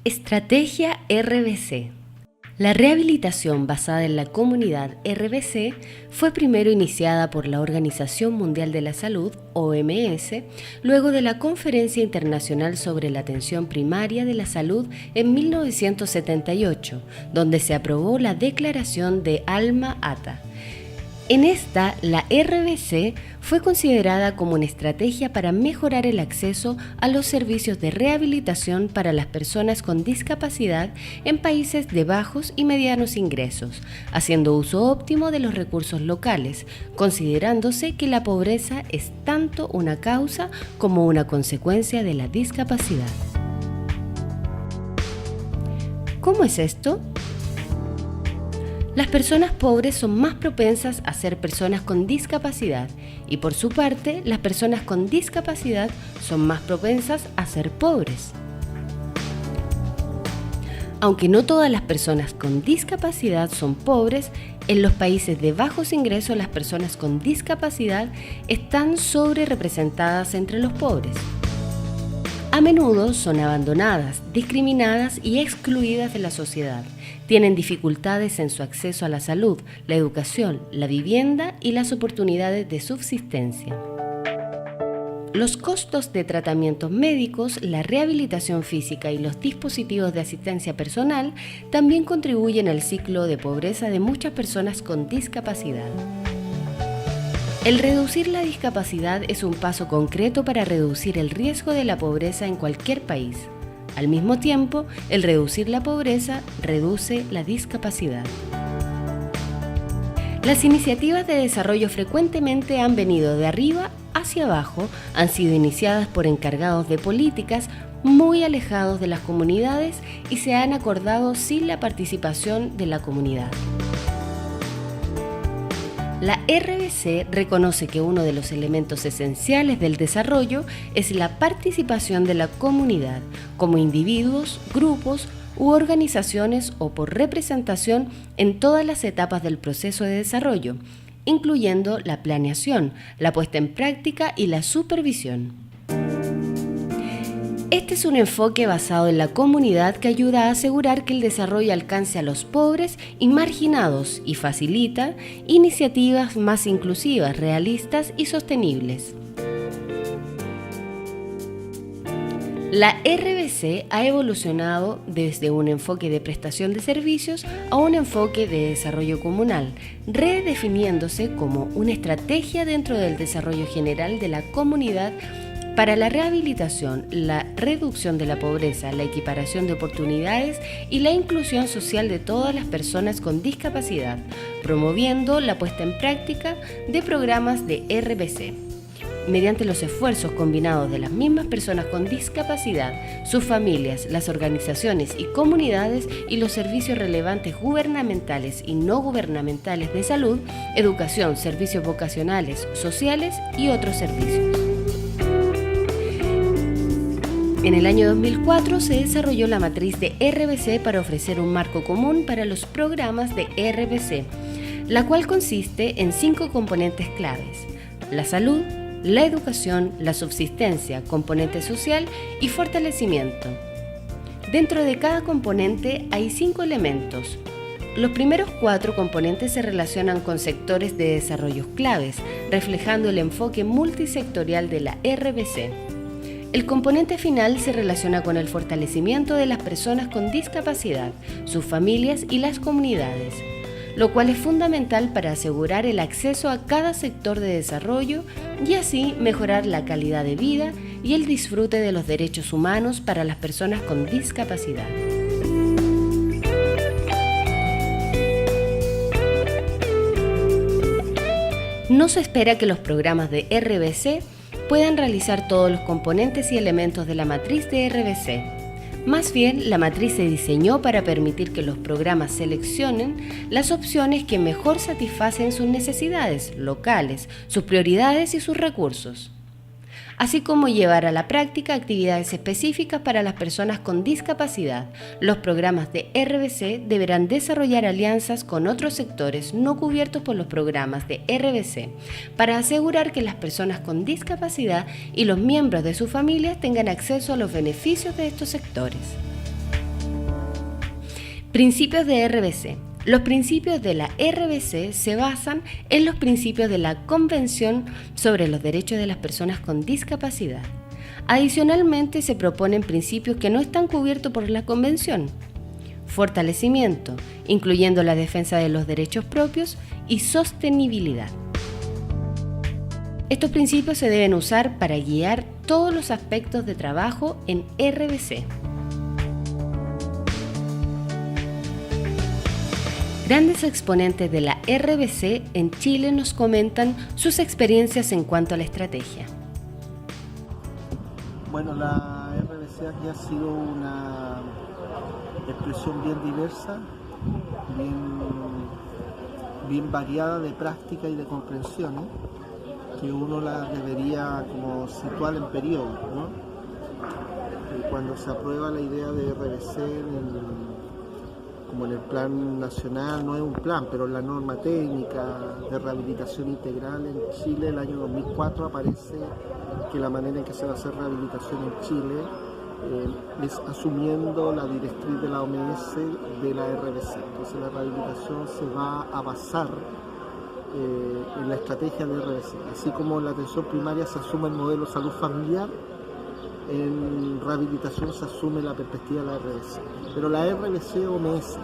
Estrategia RBC. La rehabilitación basada en la comunidad RBC fue primero iniciada por la Organización Mundial de la Salud, OMS, luego de la Conferencia Internacional sobre la Atención Primaria de la Salud en 1978, donde se aprobó la Declaración de Alma-Ata. En esta, la RBC fue considerada como una estrategia para mejorar el acceso a los servicios de rehabilitación para las personas con discapacidad en países de bajos y medianos ingresos, haciendo uso óptimo de los recursos locales, considerándose que la pobreza es tanto una causa como una consecuencia de la discapacidad. ¿Cómo es esto? Las personas pobres son más propensas a ser personas con discapacidad y por su parte, las personas con discapacidad son más propensas a ser pobres. Aunque no todas las personas con discapacidad son pobres, en los países de bajos ingresos las personas con discapacidad están sobrerepresentadas entre los pobres. A menudo son abandonadas, discriminadas y excluidas de la sociedad. Tienen dificultades en su acceso a la salud, la educación, la vivienda y las oportunidades de subsistencia. Los costos de tratamientos médicos, la rehabilitación física y los dispositivos de asistencia personal también contribuyen al ciclo de pobreza de muchas personas con discapacidad. El reducir la discapacidad es un paso concreto para reducir el riesgo de la pobreza en cualquier país. Al mismo tiempo, el reducir la pobreza reduce la discapacidad. Las iniciativas de desarrollo frecuentemente han venido de arriba hacia abajo, han sido iniciadas por encargados de políticas muy alejados de las comunidades y se han acordado sin la participación de la comunidad. La RBC reconoce que uno de los elementos esenciales del desarrollo es la participación de la comunidad, como individuos, grupos u organizaciones o por representación en todas las etapas del proceso de desarrollo, incluyendo la planeación, la puesta en práctica y la supervisión. Este es un enfoque basado en la comunidad que ayuda a asegurar que el desarrollo alcance a los pobres y marginados y facilita iniciativas más inclusivas, realistas y sostenibles. La RBC ha evolucionado desde un enfoque de prestación de servicios a un enfoque de desarrollo comunal, redefiniéndose como una estrategia dentro del desarrollo general de la comunidad para la rehabilitación, la reducción de la pobreza, la equiparación de oportunidades y la inclusión social de todas las personas con discapacidad, promoviendo la puesta en práctica de programas de RBC. Mediante los esfuerzos combinados de las mismas personas con discapacidad, sus familias, las organizaciones y comunidades y los servicios relevantes gubernamentales y no gubernamentales de salud, educación, servicios vocacionales, sociales y otros servicios. En el año 2004 se desarrolló la matriz de RBC para ofrecer un marco común para los programas de RBC, la cual consiste en 5 componentes claves: la salud, la educación, la subsistencia, componente social y fortalecimiento. Dentro de cada componente hay 5 elementos. Los primeros 4 componentes se relacionan con sectores de desarrollo claves, reflejando el enfoque multisectorial de la RBC. El componente final se relaciona con el fortalecimiento de las personas con discapacidad, sus familias y las comunidades, lo cual es fundamental para asegurar el acceso a cada sector de desarrollo y así mejorar la calidad de vida y el disfrute de los derechos humanos para las personas con discapacidad. No se espera que los programas de RBC puedan realizar todos los componentes y elementos de la matriz de RBC. Más bien, la matriz se diseñó para permitir que los programas seleccionen las opciones que mejor satisfacen sus necesidades locales, sus prioridades y sus recursos, así como llevar a la práctica actividades específicas para las personas con discapacidad. Los programas de RBC deberán desarrollar alianzas con otros sectores no cubiertos por los programas de RBC para asegurar que las personas con discapacidad y los miembros de sus familias tengan acceso a los beneficios de estos sectores. Principios de RBC. Los principios de la RBC se basan en los principios de la Convención sobre los Derechos de las Personas con Discapacidad. Adicionalmente, se proponen principios que no están cubiertos por la Convención. Fortalecimiento, incluyendo la defensa de los derechos propios, y sostenibilidad. Estos principios se deben usar para guiar todos los aspectos de trabajo en RBC. Grandes exponentes de la RBC en Chile nos comentan sus experiencias en cuanto a la estrategia. Bueno, la RBC aquí ha sido una expresión bien diversa, bien variada de práctica y de comprensiones, que uno la debería como situar en periodos, ¿no? Cuando se aprueba la idea de RBC como en el plan nacional, no es un plan, pero en la norma técnica de rehabilitación integral en Chile, el año 2004 aparece que la manera en que se va a hacer rehabilitación en Chile es asumiendo la directriz de la OMS de la RBC. Entonces la rehabilitación se va a basar en la estrategia de RBC. Así como en la atención primaria se asume el modelo salud familiar, en rehabilitación se asume la perspectiva de la RBC. Pero la RBC OMS,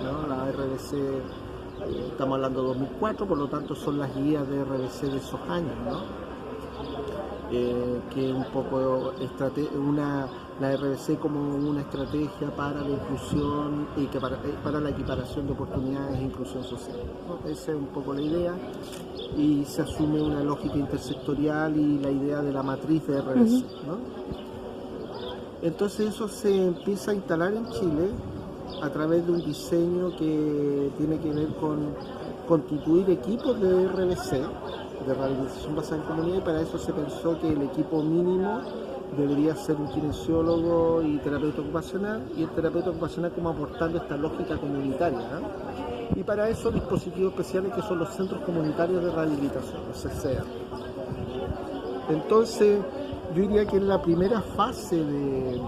¿no? La RBC, estamos hablando de 2004, por lo tanto son las guías de RBC de esos años, ¿no? Que es un poco la RBC como una estrategia para la inclusión y que para la equiparación de oportunidades e inclusión social, ¿no? Esa es un poco la idea, y se asume una lógica intersectorial y la idea de la matriz de RBC, ¿no? Entonces eso se empieza a instalar en Chile a través de un diseño que tiene que ver con constituir equipos de RBC, de rehabilitación basada en comunidad, y para eso se pensó que el equipo mínimo debería ser un kinesiólogo y terapeuta ocupacional, y el terapeuta ocupacional como aportando esta lógica comunitaria, ¿no? Y para eso dispositivos especiales que son los centros comunitarios de rehabilitación, los CCR. Entonces yo diría que en la primera fase de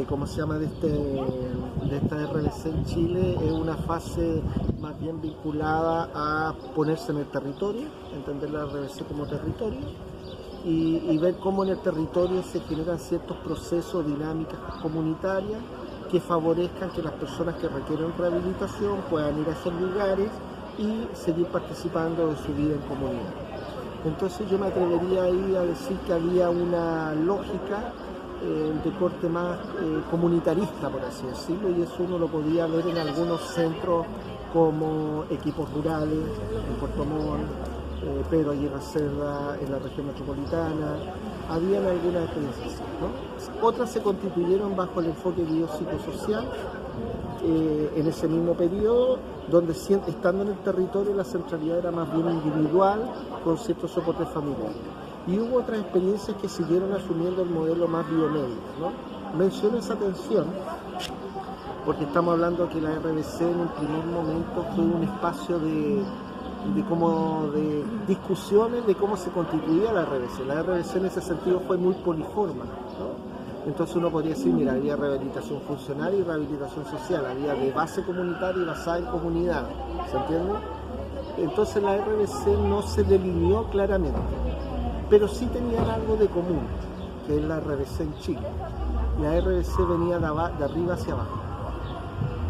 ¿cómo se llama? de esta RBC en Chile es una fase más bien vinculada a ponerse en el territorio, entender la RBC como territorio y ver cómo en el territorio se generan ciertos procesos, dinámicas comunitarias que favorezcan que las personas que requieren rehabilitación puedan ir a esos lugares y seguir participando de su vida en comunidad. Entonces yo me atrevería ahí a decir que había una lógica de corte más comunitarista, por así decirlo, y eso uno lo podía ver en algunos centros como Equipos Rurales, en Puerto Montt, Pedro Aguirre Cerda, en la región metropolitana. Habían algunas experiencias, ¿no? Otras se constituyeron bajo el enfoque biopsicosocial en ese mismo periodo, donde estando en el territorio la centralidad era más bien individual, con ciertos soportes familiares. Y hubo otras experiencias que siguieron asumiendo el modelo más biomédico, ¿no? Menciono esa tensión porque estamos hablando que la RBC en un primer momento fue un espacio de discusiones de cómo se constituía la RBC. La RBC en ese sentido fue muy poliforma, ¿no? Entonces uno podría decir, mira, había rehabilitación funcional y rehabilitación social, había de base comunitaria y basada en comunidad, ¿se entiende? Entonces la RBC no se delineó claramente, pero sí tenían algo de común, que es la RBC en Chile. La RBC venía de arriba hacia abajo,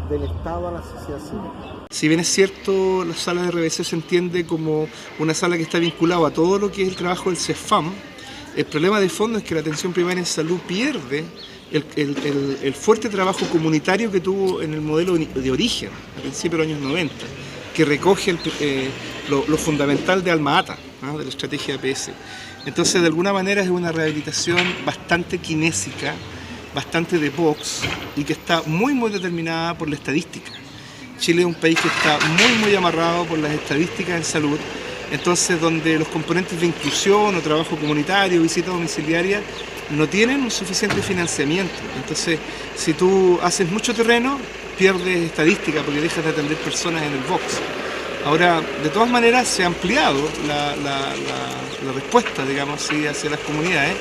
del Estado a la sociedad civil. Si bien es cierto, la sala de RBC se entiende como una sala que está vinculada a todo lo que es el trabajo del CEFAM, el problema de fondo es que la atención primaria en salud pierde el fuerte trabajo comunitario que tuvo en el modelo de origen, a principios de los años 90, que recoge lo fundamental de Alma Ata, ¿no? De la estrategia APS. Entonces, de alguna manera es una rehabilitación bastante kinésica, bastante de box, y que está muy determinada por la estadística. Chile es un país que está muy amarrado por las estadísticas en salud, entonces donde los componentes de inclusión o trabajo comunitario, visita domiciliaria, no tienen un suficiente financiamiento. Entonces, si tú haces mucho terreno, pierdes estadística porque dejas de atender personas en el box. Ahora, de todas maneras, se ha ampliado la respuesta, digamos así, hacia las comunidades,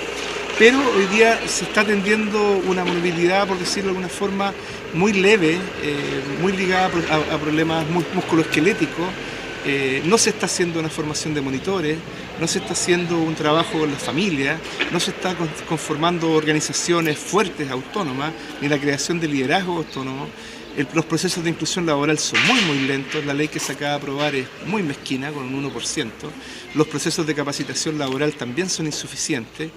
pero hoy día se está atendiendo una morbilidad, por decirlo de alguna forma, muy leve, muy ligada a problemas musculoesqueléticos. No se está haciendo una formación de monitores, no se está haciendo un trabajo con las familias, no se está conformando organizaciones fuertes, autónomas, ni la creación de liderazgo autónomo. Los procesos de inclusión laboral son muy lentos, la ley que se acaba de aprobar es muy mezquina, con un 1%, los procesos de capacitación laboral también son insuficientes,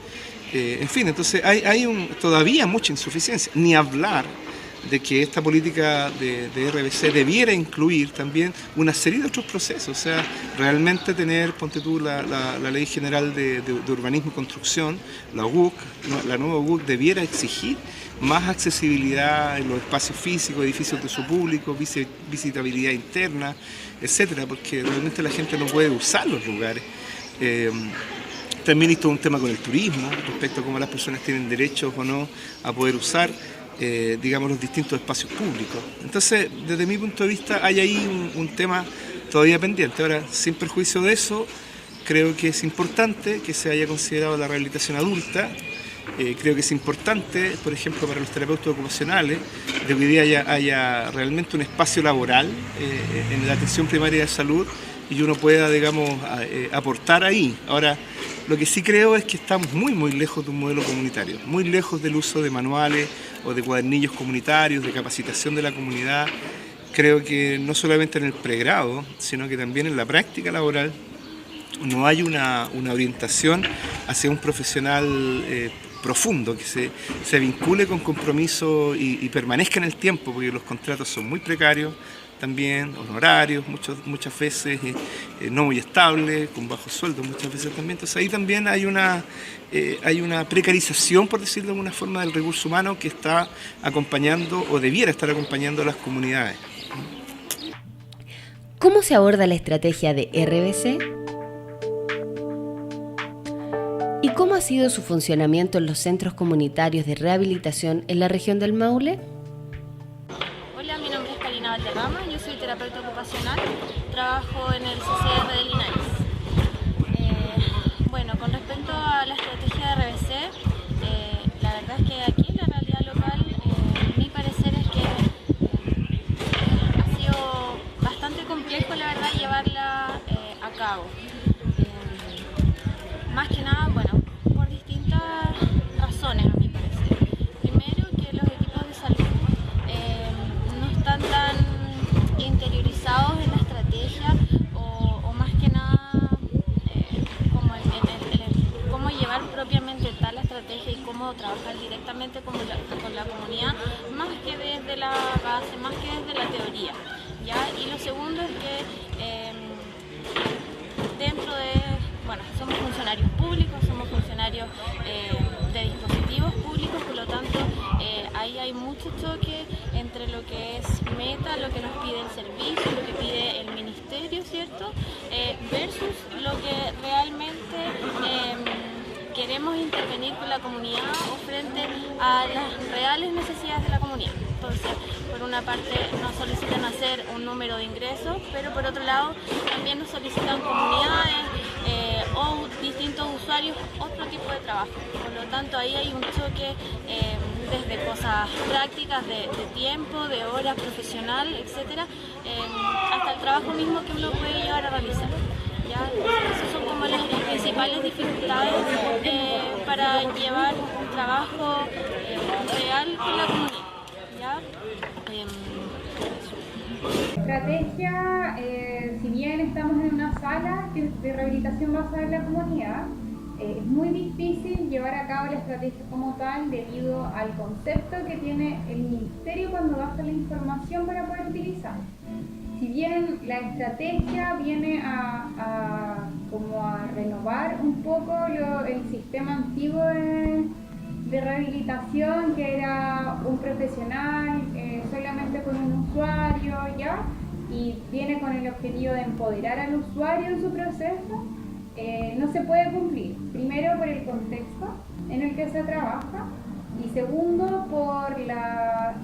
en fin, entonces hay todavía mucha insuficiencia, ni hablar de que esta política de RBC debiera incluir también una serie de otros procesos, o sea, realmente tener, ponte tú, la Ley General de Urbanismo y Construcción, la UUC, la nueva UUC debiera exigir más accesibilidad en los espacios físicos, edificios de uso público, visitabilidad interna, etcétera, porque realmente la gente no puede usar los lugares. También hay todo un tema con el turismo, respecto a cómo las personas tienen derechos o no a poder usar digamos, los distintos espacios públicos. Entonces, desde mi punto de vista, hay ahí un tema todavía pendiente. Ahora, sin perjuicio de eso, creo que es importante que se haya considerado la rehabilitación adulta. Creo que es importante, por ejemplo, para los terapeutas ocupacionales, de que hoy día haya realmente un espacio laboral en la atención primaria de salud y uno pueda, digamos, aportar ahí. Ahora, lo que sí creo es que estamos muy lejos de un modelo comunitario, muy lejos del uso de manuales o de cuadernillos comunitarios, de capacitación de la comunidad. Creo que no solamente en el pregrado, sino que también en la práctica laboral no hay una orientación hacia un profesional profundo, que se vincule con compromiso y permanezca en el tiempo, porque los contratos son muy precarios, también honorarios, muchas veces no muy estables, con bajos sueldos muchas veces también. Entonces ahí también hay una precarización, por decirlo de alguna forma, del recurso humano que está acompañando o debiera estar acompañando a las comunidades. ¿Cómo se aborda la estrategia de RBC? ¿Y cómo ha sido su funcionamiento en los centros comunitarios de rehabilitación en la región del Maule? Hola, mi nombre es Karina Valderrama, yo soy terapeuta ocupacional, trabajo en el CCR de Linares. Bueno, con respecto a la estrategia de RBC, la verdad es que aquí en la realidad local, mi parecer es que ha sido bastante complejo, la verdad, llevarla a cabo. Más que nada, bueno, por distintas razones a mi parecer. Primero, que los equipos de salud no están tan interiorizados en la estrategia o más que nada como en cómo llevar propiamente tal estrategia y cómo trabajar directamente con la comunidad, más que desde la base, más que desde la teoría, ¿ya? Y lo segundo es que dentro de, bueno, somos funcionarios públicos, somos funcionarios de dispositivos públicos, por lo tanto ahí hay mucho choque entre lo que es meta, lo que nos pide el servicio, lo que pide el ministerio, ¿cierto? Versus lo que realmente queremos intervenir con la comunidad o frente a las reales necesidades de la comunidad. Entonces, por una parte nos solicitan hacer un número de ingresos, pero por otro lado también nos solicitan comunidades o distintos usuarios otro tipo de trabajo. Por lo tanto, ahí hay un choque desde cosas prácticas, de tiempo, de horas profesional, etcétera, hasta el trabajo mismo que uno puede llevar a realizar. ¿Ya? Esas son como las principales dificultades para llevar un trabajo real con la comunidad. ¿Ya? Estrategia, si bien estamos en una sala de rehabilitación basada en la comunidad, es muy difícil llevar a cabo la estrategia como tal debido al concepto que tiene el ministerio cuando baja la información para poder utilizarla. Si bien la estrategia viene como a renovar un poco el sistema antiguo de rehabilitación, que era un profesional solamente con un usuario, ¿ya? Y viene con el objetivo de empoderar al usuario en su proceso, no se puede cumplir. Primero, por el contexto en el que se trabaja, y segundo, por la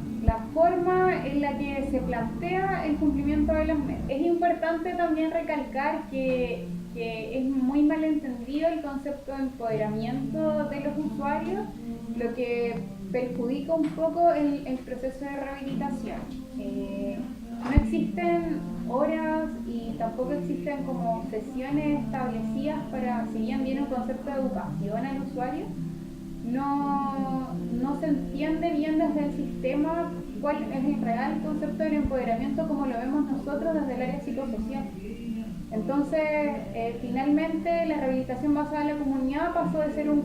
forma en la que se plantea el cumplimiento de las metas. Es importante también recalcar que que es muy malentendido el concepto de empoderamiento de los usuarios, lo que perjudica un poco el proceso de rehabilitación. No existen horas y tampoco existen como sesiones establecidas para, si bien viene un concepto de educación al usuario, no se entiende bien desde el sistema cuál es el real concepto del empoderamiento como lo vemos nosotros desde el área psicosocial. Entonces, finalmente la rehabilitación basada en la comunidad pasó a ser un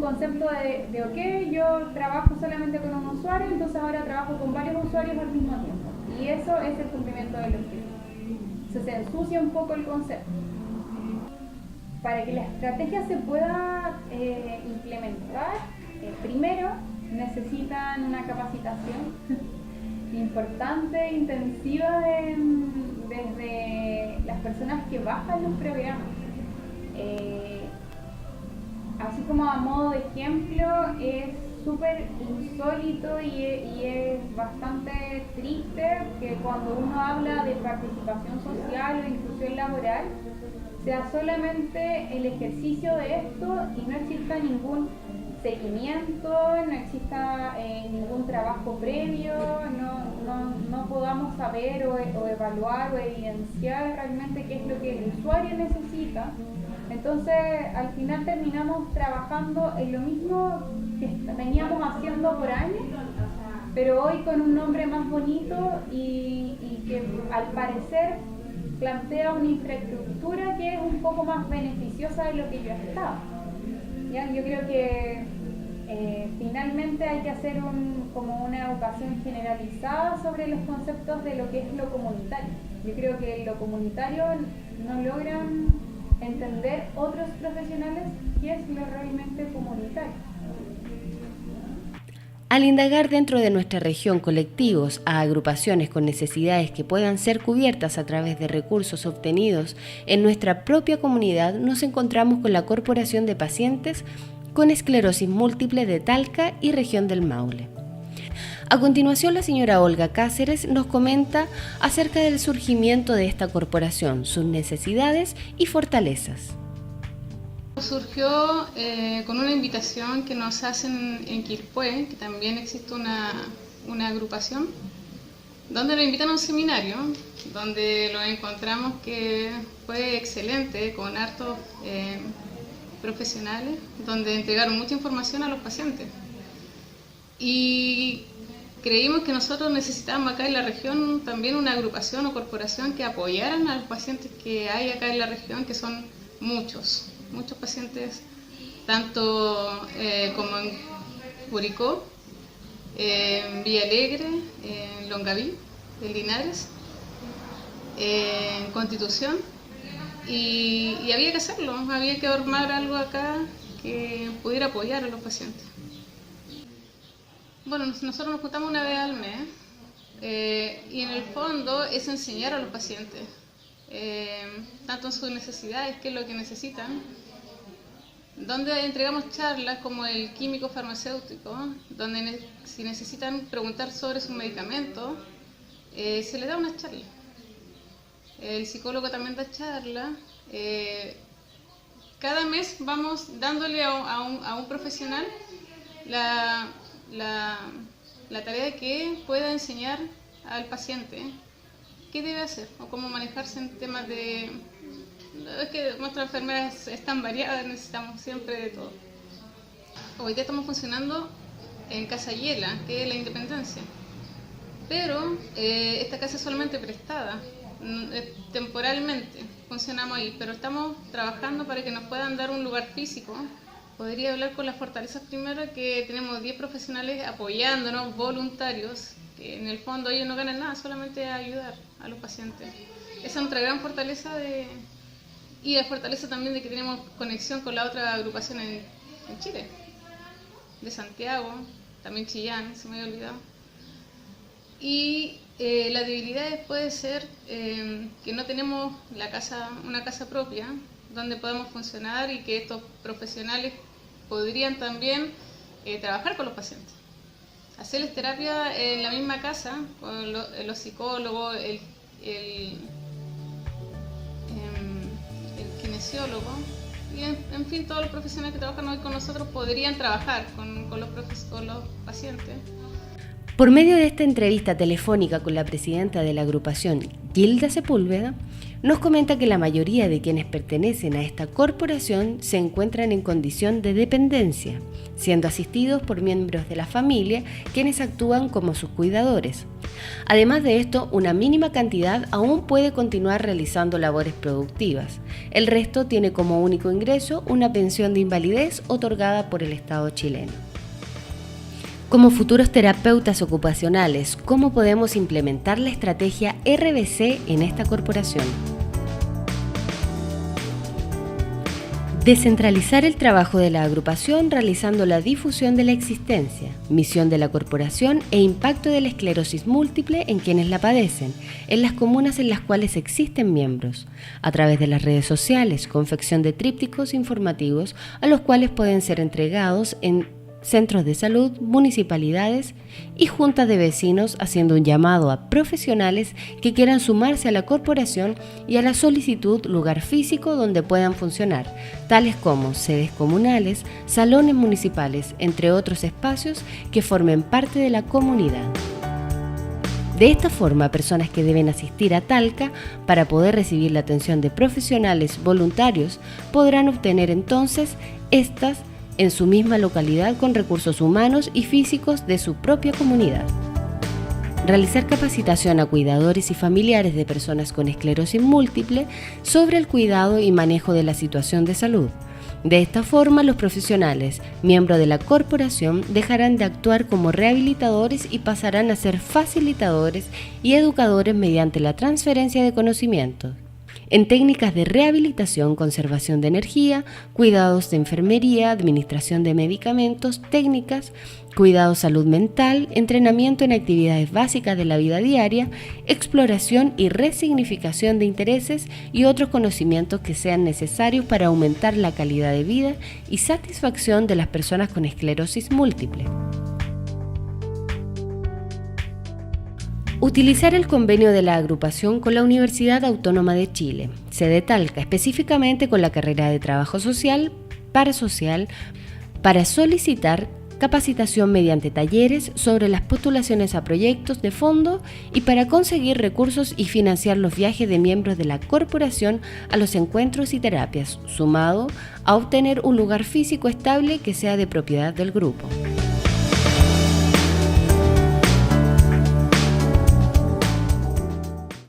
concepto de ok, yo trabajo solamente con un usuario, entonces ahora trabajo con varios usuarios al mismo tiempo. Y eso es el cumplimiento del objetivo. Entonces se ensucia un poco el concepto. Para que la estrategia se pueda implementar, primero necesitan una capacitación importante, intensiva desde las personas que bajan los programas. Así como a modo de ejemplo, es súper insólito y es bastante triste que cuando uno habla de participación social o inclusión laboral, sea solamente el ejercicio de esto y no exista ningún seguimiento, no exista ningún trabajo previo, no podamos saber o evaluar o evidenciar realmente qué es lo que el usuario necesita. Entonces, al final terminamos trabajando en lo mismo que veníamos haciendo por años, pero hoy con un nombre más bonito y que al parecer plantea una infraestructura que es un poco más beneficiosa de lo que yo estaba. ¿Ya? Yo creo que finalmente hay que hacer como una educación generalizada sobre los conceptos de lo que es lo comunitario. Yo creo que lo comunitario no logran entender otros profesionales qué es lo realmente comunitario. Al indagar dentro de nuestra región colectivos a agrupaciones con necesidades que puedan ser cubiertas a través de recursos obtenidos en nuestra propia comunidad, nos encontramos con la Corporación de Pacientes con Esclerosis Múltiple de Talca y Región del Maule. A continuación, la señora Olga Cáceres nos comenta acerca del surgimiento de esta corporación, sus necesidades y fortalezas. Surgió con una invitación que nos hacen en Quilpué, que también existe una agrupación, donde nos invitan a un seminario, donde lo encontramos que fue excelente, con hartos profesionales, donde entregaron mucha información a los pacientes. Y creímos que nosotros necesitábamos acá en la región también una agrupación o corporación que apoyaran a los pacientes que hay acá en la región, que son muchos pacientes, tanto como en Curicó, en Villa Alegre, en Longaví, en Linares, en Constitución, y había que hacerlo, había que armar algo acá que pudiera apoyar a los pacientes. Bueno, nosotros nos juntamos una vez al mes y en el fondo es enseñar a los pacientes, tanto en sus necesidades, qué es lo que necesitan, donde entregamos charlas como el químico farmacéutico, donde si necesitan preguntar sobre sus medicamentos, se les da una charla. El psicólogo también da charla. Cada mes vamos dándole a un profesional la tarea de que pueda enseñar al paciente qué debe hacer o cómo manejarse en temas de... Es que nuestras enfermedades están variadas, necesitamos siempre de todo. Hoy día estamos funcionando en Casa Hiela, que es la Independencia, pero esta casa es solamente prestada, temporalmente funcionamos ahí, pero estamos trabajando para que nos puedan dar un lugar físico. Podría hablar con las fortalezas primero, que tenemos 10 profesionales apoyándonos, voluntarios, que en el fondo ellos no ganan nada, solamente ayudar a los pacientes. Esa es nuestra gran fortaleza y la fortaleza también de que tenemos conexión con la otra agrupación en Chile, de Santiago, también Chillán, se me había olvidado. Y la debilidad puede ser que no tenemos una casa propia donde podamos funcionar y que estos profesionales podrían también trabajar con los pacientes. Hacerles terapia en la misma casa, con los psicólogos, kinesiólogo, y en fin, todos los profesionales que trabajan hoy con nosotros podrían trabajar con los pacientes. Por medio de esta entrevista telefónica con la presidenta de la agrupación, Gilda Sepúlveda, nos comenta que la mayoría de quienes pertenecen a esta corporación se encuentran en condición de dependencia, siendo asistidos por miembros de la familia quienes actúan como sus cuidadores. Además de esto, una mínima cantidad aún puede continuar realizando labores productivas. El resto tiene como único ingreso una pensión de invalidez otorgada por el Estado chileno. Como futuros terapeutas ocupacionales, ¿cómo podemos implementar la estrategia RBC en esta corporación? Descentralizar el trabajo de la agrupación realizando la difusión de la existencia, misión de la corporación e impacto de la esclerosis múltiple en quienes la padecen, en las comunas en las cuales existen miembros, a través de las redes sociales, confección de trípticos informativos a los cuales pueden ser entregados en centros de salud, municipalidades y juntas de vecinos, haciendo un llamado a profesionales que quieran sumarse a la corporación y a la solicitud lugar físico donde puedan funcionar, tales como sedes comunales, salones municipales, entre otros espacios que formen parte de la comunidad. De esta forma, personas que deben asistir a Talca para poder recibir la atención de profesionales voluntarios podrán obtener entonces estas en su misma localidad con recursos humanos y físicos de su propia comunidad. Realizar capacitación a cuidadores y familiares de personas con esclerosis múltiple sobre el cuidado y manejo de la situación de salud. De esta forma, los profesionales, miembros de la corporación, dejarán de actuar como rehabilitadores y pasarán a ser facilitadores y educadores mediante la transferencia de conocimientos en técnicas de rehabilitación, conservación de energía, cuidados de enfermería, administración de medicamentos, técnicas, cuidado salud mental, entrenamiento en actividades básicas de la vida diaria, exploración y resignificación de intereses y otros conocimientos que sean necesarios para aumentar la calidad de vida y satisfacción de las personas con esclerosis múltiple. Utilizar el convenio de la agrupación con la Universidad Autónoma de Chile, sede Talca, específicamente con la carrera de Trabajo Social, Parasocial, para solicitar capacitación mediante talleres sobre las postulaciones a proyectos de fondo y para conseguir recursos y financiar los viajes de miembros de la corporación a los encuentros y terapias, sumado a obtener un lugar físico estable que sea de propiedad del grupo.